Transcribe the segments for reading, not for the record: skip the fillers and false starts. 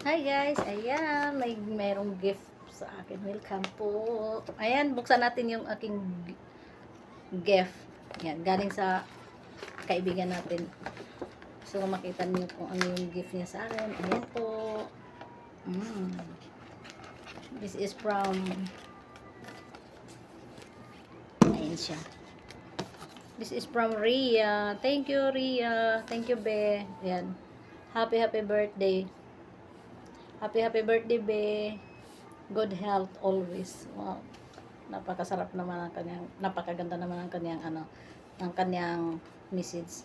Hi guys, ayan, merong gift sa akin. Welcome po. Ayan, buksan natin yung aking gift. Ayan, galing sa kaibigan natin. So, makita niyo kung ano yung gift niya sa akin. Ayan po. This is from, ayan siya. This is from Ria. Thank you, Ria. Thank you, Be. Ayan. Happy birthday. Happy birthday, Be. Good health always. Wow. Napakasarap naman ang kanyang, napakaganda naman ang kanyang ng kanyang message.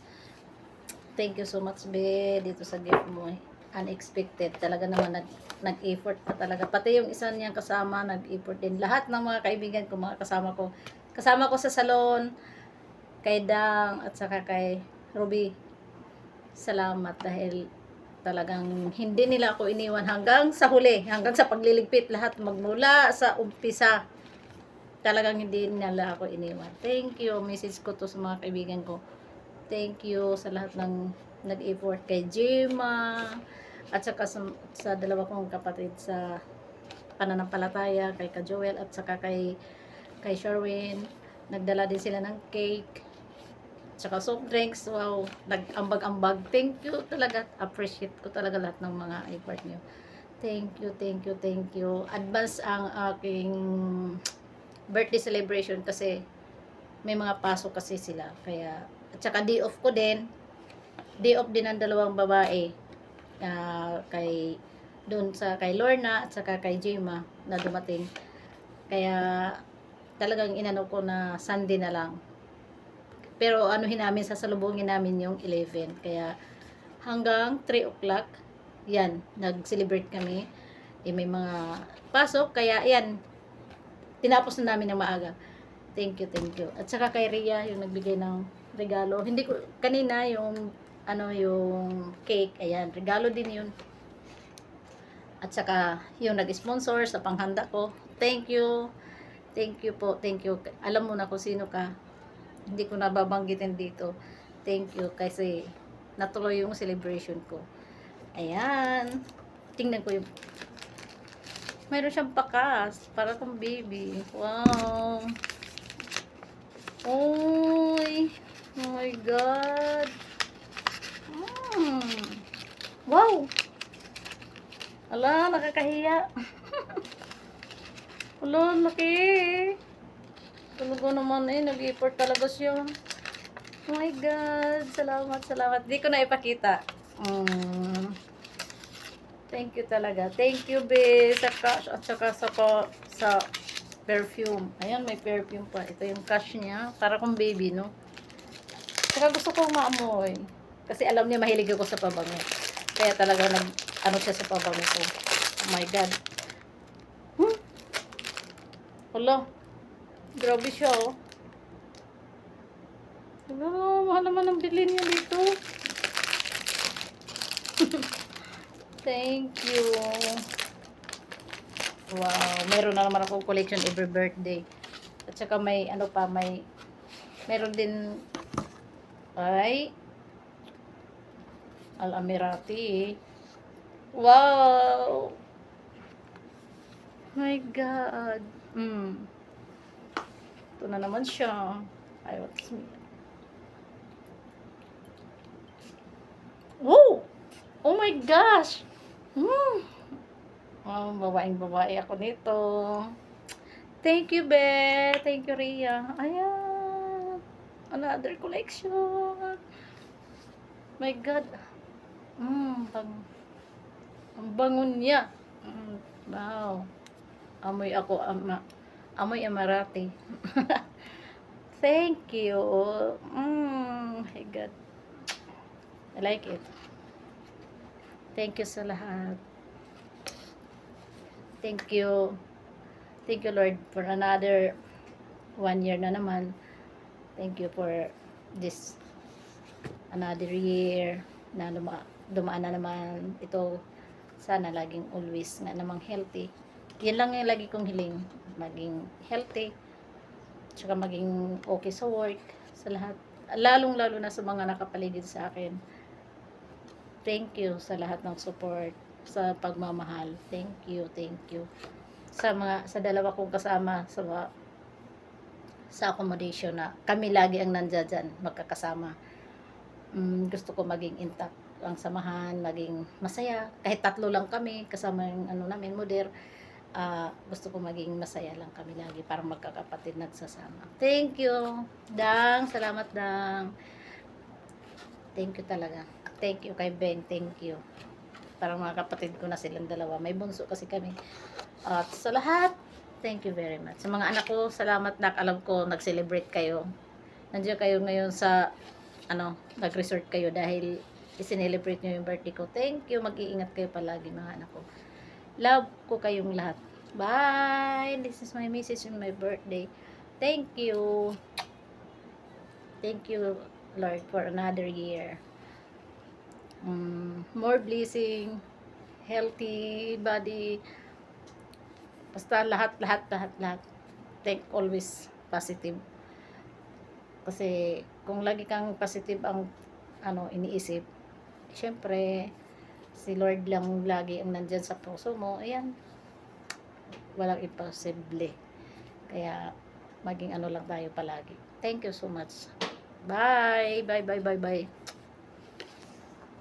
Thank you so much, Be, dito sa gift mo. Unexpected. Talaga naman nag-effort pa talaga. Pati yung isa niyang kasama, nag-effort din. Lahat ng mga kaibigan ko, mga kasama ko. Kasama ko sa salon, kay Dang, at saka kay Ruby. Salamat dahil talagang hindi nila ako iniwan hanggang sa huli, hanggang sa pagliligpit, lahat magmula sa umpisa. Talagang hindi nila ako iniwan. Thank you. Message ko to sa mga kaibigan ko. Thank you sa lahat ng nag-effort kay Jima at saka sa dalawa kong kapatid sa pananampalataya, kay Ka Joel at saka kay Sherwin. Nagdala din sila ng cake saka soft drinks. Wow, nag-ambag-ambag. Thank you talaga. Appreciate ko talaga lahat ng mga effort nyo. Thank you, thank you, thank you. Advance ang aking birthday celebration kasi may mga pasok kasi sila. Kaya, at saka day off ko din. Day off din ang dalawang babae. Kay Lorna at saka kay Jema na dumating. Kaya, talagang inano ko na Sunday na lang. Pero anuhin namin, sasalubungin namin yung 11. Kaya hanggang 3 o'clock, yan, nag-celebrate kami. May mga pasok, kaya yan, tinapos na namin ng maaga. Thank you, thank you. At saka kay Ria, yung nagbigay ng regalo. Hindi ko, kanina yung, yung cake, ayan, regalo din yun. At saka, yung nag-sponsor sa panghanda ko. Thank you. Thank you po, thank you. Alam mo na kung sino ka. Hindi ko nababanggitin dito. Thank you kasi natuloy yung celebration ko. Ayan. Tingnan ko yung mayroon siyang pakas para kung baby. Wow. Oy. Oh my God. Wow. Ala, nakakahiya. Ala, laki. Talaga naman nag-effort talaga siya. Oh my God. Salamat, salamat. Di ko na ipakita. Thank you talaga. Thank you, be. Sa cash at saka sa perfume. Ayan, may perfume pa. Ito yung cash niya. Para kung baby, no? Saka gusto kong maamoy. Kasi alam niya, mahilig ako sa pabango. Kaya talaga ano siya sa pabango ko. Oh my God. Hala. Grabe siya, oh. Hala, mahal naman ang bilhin niya dito. Thank you. Wow, meron na naman akong collection every birthday. At saka may ano pa, meron din ay Al-Amirati. Wow. My God. Ito na naman siya. Ay, what's me? Oh! Oh my gosh! Oh, babae ako nito. Thank you, Be. Thank you, Ria. Ayan. Another collection. My God. Ang bango niya. Wow. Amoy ako, amoy Amarati. Thank you. My God. I like it. Thank you sa lahat. Thank you. Thank you, Lord, for another 1 year na naman. Thank you for this another year na dumaan na naman. Ito, sana laging always nga namang healthy. Yan lang yung lagi kong hiling. Maging healthy. Tsaka maging okay sa work. Sa lahat. Lalong-lalo na sa mga nakapaligid sa akin. Thank you sa lahat ng support. sa pagmamahal. Thank you, thank you. Sa dalawa kong kasama sa accommodation na kami lagi ang nandiyan dyan, magkakasama. Gusto ko maging intact ang samahan, maging masaya. Kahit tatlo lang kami, kasama yung ano namin, moder. Gusto ko maging masaya lang kami lagi, parang magkakapatid nagsasama. Thank you, Dang. Salamat, Dang. Thank you talaga. Thank you kay Beng. Thank you. Parang mga kapatid ko na silang dalawa. May bunso kasi kami. At sa lahat, thank you very much. Sa mga anak ko, salamat na alam ko nag-celebrate kayo. Nandiyan kayo ngayon sa nag-resort kayo dahil i-celebrate nyo yung birthday ko. Thank you. Mag-iingat kayo palagi mga anak ko. Love ko kayong lahat. Bye. This is my message on my birthday. Thank you. Thank you, Lord, for another year. More blessing, healthy body, basta lahat. Think always positive. Kasi kung lagi kang positive ang iniisip, syempre si Lord lang lagi ang nandyan sa puso mo. Ayan, walang imposible. Kaya maging lang tayo palagi. Thank you so much. Bye.